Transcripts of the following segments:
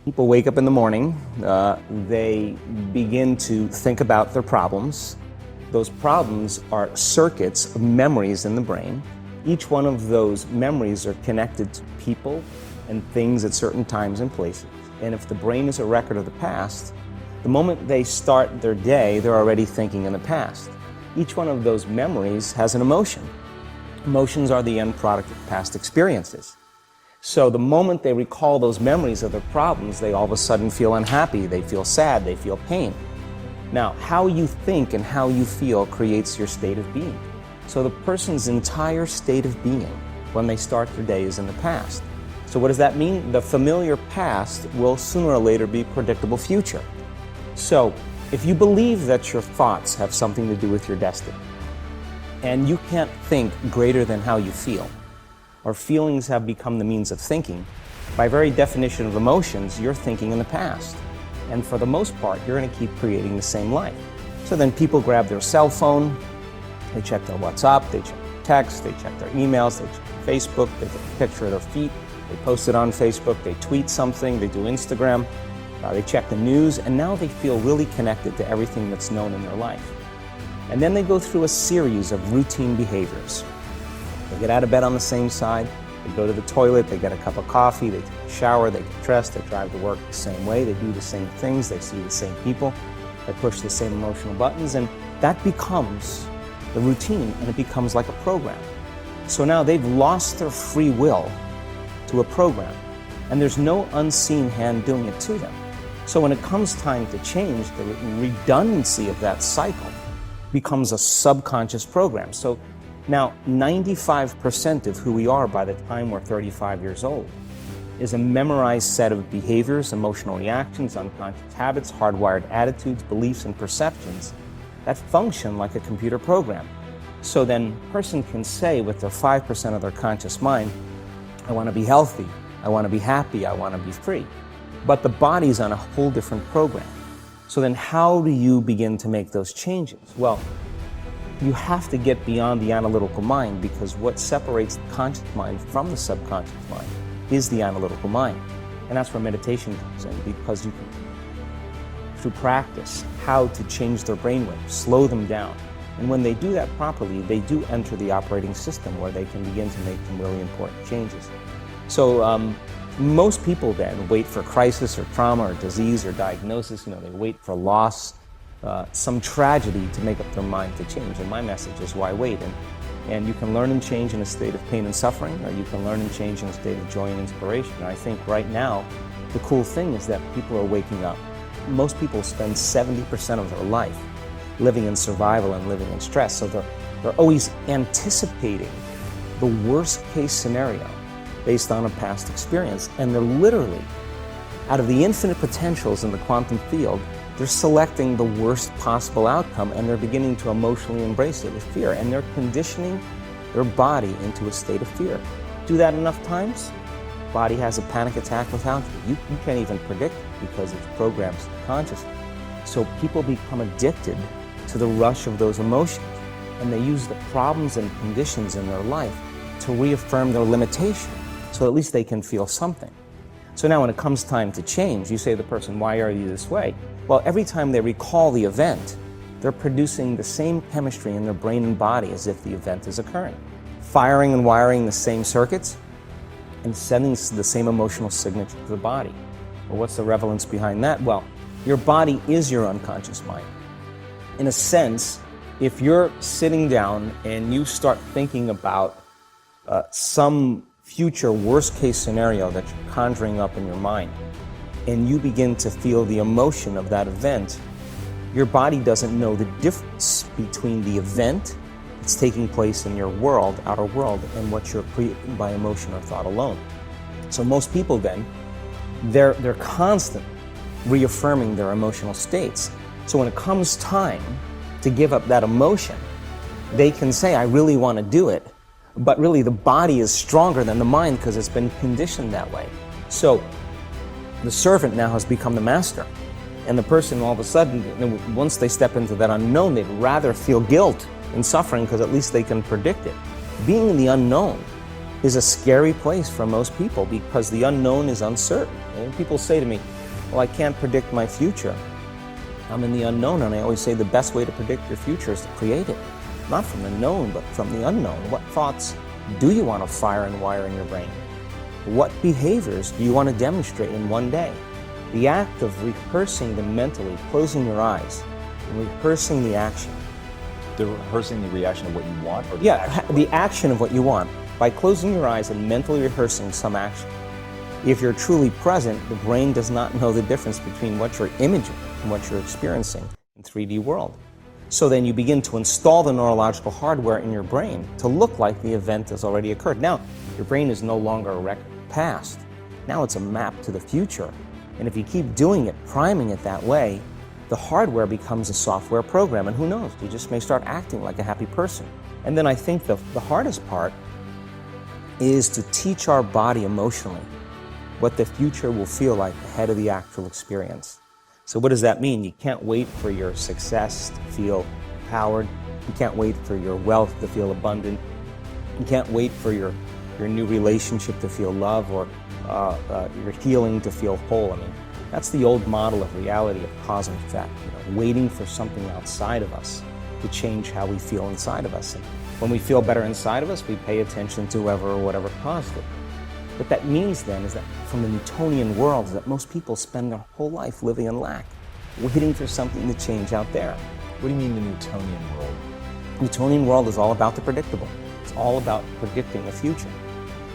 People wake up in the morning, they begin to think about their problems. Those problems are circuits of memories in the brain. Each one of those memories are connected to people and things at certain times and places. And if the brain is a record of the past, the moment they start their day, they're already thinking in the past. Each one of those memories has an emotion. Emotions are the end product of past experiences. So the moment they recall those memories of their problems, they all of a sudden feel unhappy, they feel sad, they feel pain. Now, how you think and how you feel creates your state of being. So the person's entire state of being when they start their day is in the past. So what does that mean? The familiar past will sooner or later be predictable future. So if you believe that your thoughts have something to do with your destiny, and you can't think greater than how you feel, or feelings have become the means of thinking, by very definition of emotions, you're thinking in the past. And for the most part, you're going to keep creating the same life. So then people grab their cell phone, they check their WhatsApp, they check their text, they check their emails, they check Facebook, they take a picture of their feet, they post it on Facebook, they tweet something, they do Instagram, they check the news, and now they feel really connected to everything that's known in their life. And then they go through a series of routine behaviors. They get out of bed on the same side, they go to the toilet, they get a cup of coffee, they take a shower, they get dressed, they drive to work the same way, they do the same things, they see the same people, they push the same emotional buttons, and that becomes the routine, and it becomes like a program. So now they've lost their free will to a program, and there's no unseen hand doing it to them. So when it comes time to change, the redundancy of that cycle becomes a subconscious program. So now 95% of who we are by the time we're 35 years old is a memorized set of behaviors, emotional reactions, unconscious habits, hardwired attitudes, beliefs, and perceptions that function like a computer program. So then a person can say with their 5% of their conscious mind, I want to be healthy, I want to be happy, I want to be free. But the body's on a whole different program. So then how do you begin to make those changes? Well, you have to get beyond the analytical mind, because what separates the conscious mind from the subconscious mind is the analytical mind. And that's where meditation comes in, because you can, through practice, how to change their brainwaves, slow them down. And when they do that properly, they do enter the operating system where they can begin to make some really important changes. So most people then wait for crisis or trauma or disease or diagnosis. They wait for loss, some tragedy to make up their mind to change. And my message is, why wait? And you can learn and change in a state of pain and suffering, or you can learn and change in a state of joy and inspiration. And I think right now, the cool thing is that people are waking up. Most people spend 70% of their life living in survival and living in stress. So they're always anticipating the worst case scenario based on a past experience. And they're literally, out of the infinite potentials in the quantum field, they're selecting the worst possible outcome, and they're beginning to emotionally embrace it with fear. And they're conditioning their body into a state of fear. Do that enough times, body has a panic attack without you. You can't even predict it because it's programmed subconsciously. So people become addicted to the rush of those emotions, and they use the problems and conditions in their life to reaffirm their limitation, so at least they can feel something. So now when it comes time to change, you say to the person, why are you this way? Well, every time they recall the event, they're producing the same chemistry in their brain and body as if the event is occurring, firing and wiring the same circuits and sending the same emotional signature to the body. Well, what's the relevance behind that? Well, your body is your unconscious mind. In a sense, if you're sitting down and you start thinking about some future worst-case scenario that you're conjuring up in your mind, and you begin to feel the emotion of that event, your body doesn't know the difference between the event that's taking place in your world, outer world, and what you're creating by emotion or thought alone. So most people then, they're constantly reaffirming their emotional states. So when it comes time to give up that emotion, they can say, I really want to do it, but really the body is stronger than the mind because it's been conditioned that way. So the servant now has become the master. And the person all of a sudden, once they step into that unknown, they'd rather feel guilt and suffering because at least they can predict it. Being in the unknown is a scary place for most people because the unknown is uncertain. And people say to me, well, I can't predict my future. I'm in the unknown, and I always say the best way to predict your future is to create it. Not from the known, but from the unknown. What thoughts do you want to fire and wire in your brain? What behaviors do you want to demonstrate in one day? The act of rehearsing them mentally, closing your eyes, and rehearsing the action. The rehearsing the reaction of what you want? Or the action of what you want. By closing your eyes and mentally rehearsing some action. If you're truly present, the brain does not know the difference between what you're imaging and what you're experiencing in 3D world. So then you begin to install the neurological hardware in your brain to look like the event has already occurred. Now, your brain is no longer a record of the past. Now it's a map to the future. And if you keep doing it, priming it that way, the hardware becomes a software program. And who knows, you just may start acting like a happy person. And then I think the hardest part is to teach our body emotionally what the future will feel like ahead of the actual experience. So what does that mean? You can't wait for your success to feel empowered. You can't wait for your wealth to feel abundant. You can't wait for your new relationship to feel love, or your healing to feel whole. I mean, that's the old model of reality, of cause and effect. Waiting for something outside of us to change how we feel inside of us. And when we feel better inside of us, we pay attention to whoever or whatever caused it. What that means then is that from the Newtonian world is that most people spend their whole life living in lack, waiting for something to change out there. What do you mean the Newtonian world? Newtonian world is all about the predictable. It's all about predicting the future.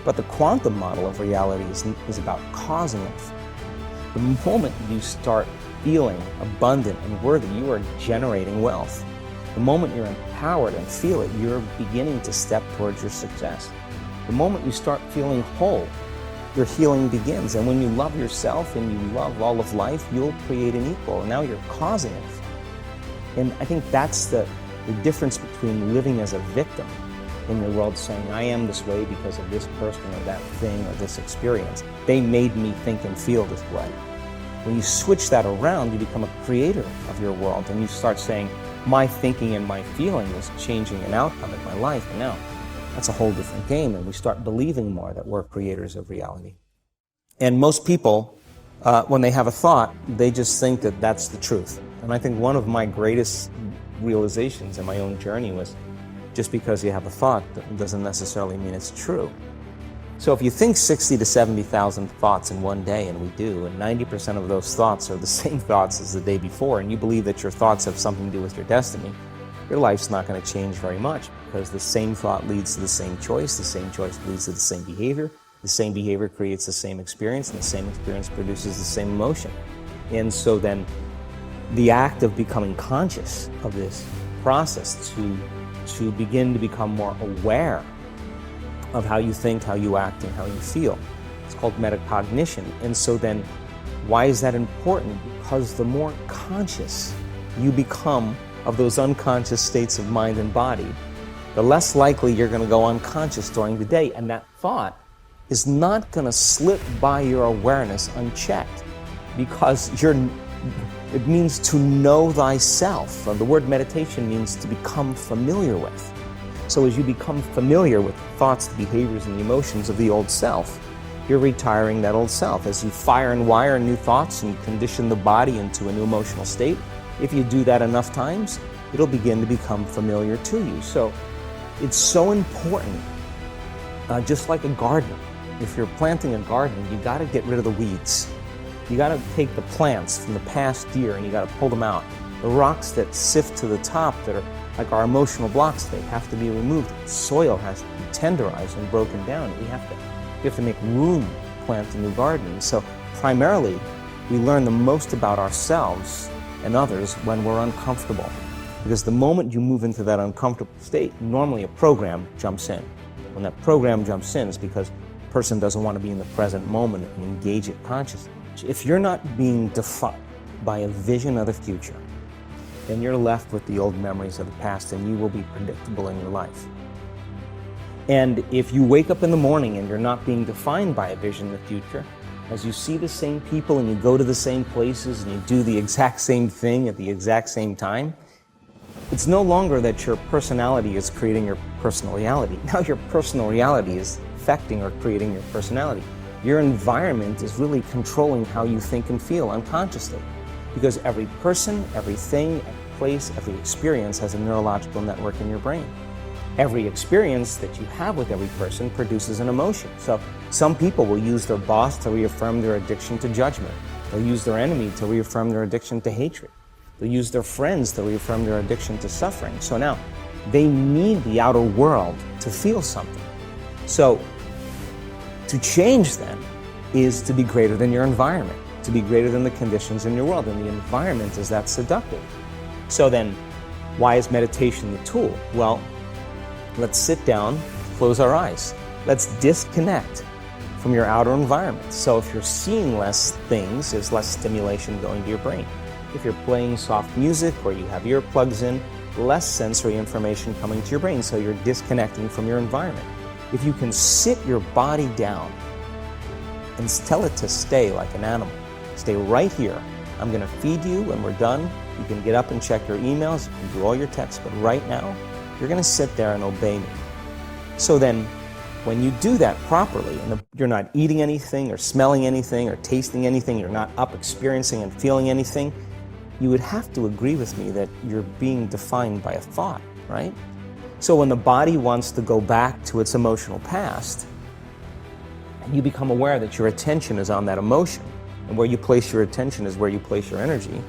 But the quantum model of reality is about causing it. The moment you start feeling abundant and worthy, you are generating wealth. The moment you're empowered and feel it, you're beginning to step towards your success. The moment you start feeling whole, your healing begins. And when you love yourself and you love all of life, you'll create an equal. And now you're causing it. And I think that's the difference between living as a victim in your world, saying, I am this way because of this person or that thing or this experience. They made me think and feel this way. When you switch that around, you become a creator of your world, and you start saying, my thinking and my feeling is changing an outcome in my life. And now that's a whole different game, and we start believing more that we're creators of reality. And most people, when they have a thought, they just think that that's the truth. And I think one of my greatest realizations in my own journey was, just because you have a thought doesn't necessarily mean it's true. So if you think 60 to 70,000 thoughts in one day, and we do, and 90% of those thoughts are the same thoughts as the day before, and you believe that your thoughts have something to do with your destiny, your life's not going to change very much, because the same thought leads to the same choice leads to the same behavior creates the same experience, and the same experience produces the same emotion. And so then the act of becoming conscious of this process to begin to become more aware of how you think, how you act, and how you feel. It's called metacognition. And so then, why is that important? Because the more conscious you become of those unconscious states of mind and body, the less likely you're going to go unconscious during the day. And that thought is not going to slip by your awareness unchecked, because it means to know thyself. The word meditation means to become familiar with. So as you become familiar with the thoughts, the behaviors, and the emotions of the old self, you're retiring that old self. As you fire and wire new thoughts and you condition the body into a new emotional state, if you do that enough times, it'll begin to become familiar to you. So it's so important, just like a garden. If you're planting a garden, you got to get rid of the weeds. You got to take the plants from the past year and you got to pull them out. The rocks that sift to the top that are like our emotional blocks, they have to be removed. The soil has to be tenderized and broken down. We have to make room to plant a new garden. So primarily, we learn the most about ourselves and others when we're uncomfortable. Because the moment you move into that uncomfortable state, normally a program jumps in. When that program jumps in, it's because the person doesn't want to be in the present moment and engage it consciously. If you're not being defined by a vision of the future, then you're left with the old memories of the past, and you will be predictable in your life. And if you wake up in the morning and you're not being defined by a vision of the future, as you see the same people and you go to the same places and you do the exact same thing at the exact same time, it's no longer that your personality is creating your personal reality. Now your personal reality is affecting or creating your personality. Your environment is really controlling how you think and feel unconsciously, because every person, everything, every place, every experience has a neurological network in your brain. Every experience that you have with every person produces an emotion. So some people will use their boss to reaffirm their addiction to judgment. They'll use their enemy to reaffirm their addiction to hatred. They'll use their friends to reaffirm their addiction to suffering. So now they need the outer world to feel something. So to change then is to be greater than your environment, to be greater than the conditions in your world. And the environment is that seductive. So then why is meditation the tool? Well, let's sit down, close our eyes. Let's disconnect from your outer environment. So if you're seeing less things, there's less stimulation going to your brain. If you're playing soft music or you have earplugs in, less sensory information coming to your brain, so you're disconnecting from your environment. If you can sit your body down and tell it to stay like an animal, stay right here. I'm going to feed you when we're done. You can get up and check your emails, you can do all your texts, but right now, you're going to sit there and obey me. So then, when you do that properly, and you're not eating anything or smelling anything or tasting anything, you're not up experiencing and feeling anything, you would have to agree with me that you're being defined by a thought, right? So when the body wants to go back to its emotional past, you become aware that your attention is on that emotion, and where you place your attention is where you place your energy.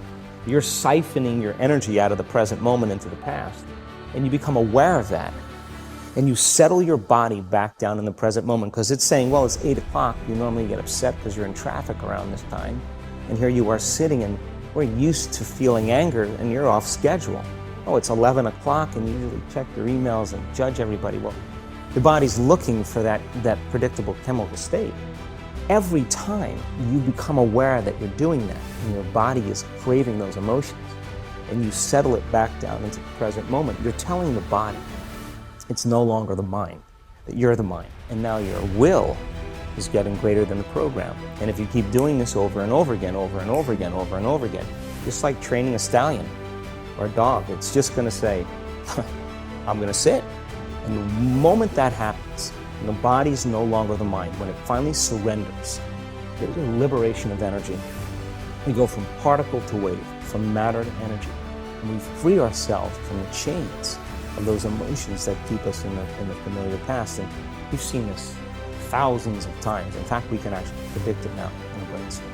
You're siphoning your energy out of the present moment into the past, and you become aware of that. And you settle your body back down in the present moment, because it's saying, well, it's 8 o'clock. You normally get upset because you're in traffic around this time. And here you are sitting, and we're used to feeling anger, and you're off schedule. Oh, it's 11 o'clock, and you usually check your emails and judge everybody. Well, the body's looking for that predictable chemical state. Every time you become aware that you're doing that, and your body is craving those emotions, and you settle it back down into the present moment, you're telling the body it's no longer the mind, that you're the mind. And now your will is getting greater than the program. And if you keep doing this over and over again, over and over again, over and over again, just like training a stallion or a dog, it's just going to say, I'm going to sit. And the moment that happens, and the body's no longer the mind, when it finally surrenders, there's a liberation of energy. We go from particle to wave, from matter to energy. And we free ourselves from the chains of those emotions that keep us in the familiar past. And we've seen this thousands of times. In fact, we can actually predict it now in a brainstorm.